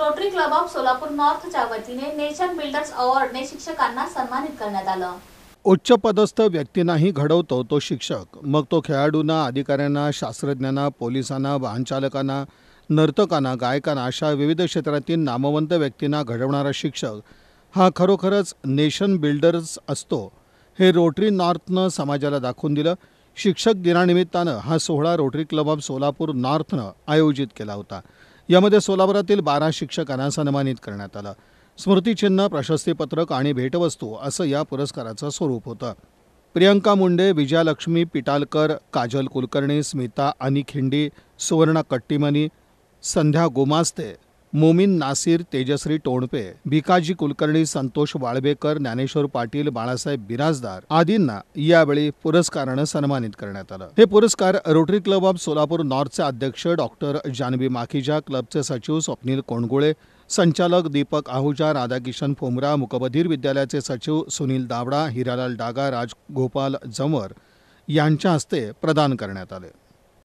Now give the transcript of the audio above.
Rotary club of Solapur नॉर्थच्या वतीने nation builders अवॉर्डने शिक्षकांना सन्मानित करण्यात आलं। उच्च पदस्थ व्यक्तींनाही घडवतो तो शिक्षक, मग तो खेळाडूंना, अधिकाऱ्यांना, शास्त्रज्ञांना, पोलिसांना, वाहनचालकांना, नर्तकांना, गायकांना अशा विविध क्षेत्रातील नामवंत व्यक्तींना घडवणारा शिक्षक हा खरोखरच नेशन बिल्डर्स असतो, हे रोटरी नॉर्थनं समाजाला दाखवून दिलं। शिक्षक दिनानिमित्तानं हा सोहळा रोटरी क्लब ऑफ सोलापूर नॉर्थनं आयोजित केला होता। यामध्ये सोलापुरातील 12 शिक्षकांना सन्मानित करण्यात आलं। स्मृतिचिन्ह, प्रशस्तीपत्रक आणि भेटवस्तू असं या पुरस्काराचं स्वरूप होतं। प्रियंका मुंडे, विजयालक्ष्मी पिटालकर, काजल कुलकर्णी, स्मिता अनिखिंडी, सुवर्णा कट्टीमनी, संध्या गोमास्ते, मोमीन नासिर, तेजश्री टोणपे, भिकाजी कुलकर्णी, संतोष वाळबेकर, ज्ञानेश्वर पाटील, बाळासाहेब बिराजदार आदींना यावेळी पुरस्कारानं सन्मानित करण्यात आलं। हे पुरस्कार रोटरी क्लब ऑफ सोलापूर नॉर्थचे अध्यक्ष डॉक्टर जानवी माखीजा, क्लबचे सचिव स्वप्नील कोणगुळे, संचालक दीपक आहुजा, राधाकिशन फोमरा, मुकबधीर विद्यालयाचे सचिव सुनील दावडा, हिरालाल डागा, राजगोपाल जमवर यांच्या हस्ते प्रदान करण्यात आले।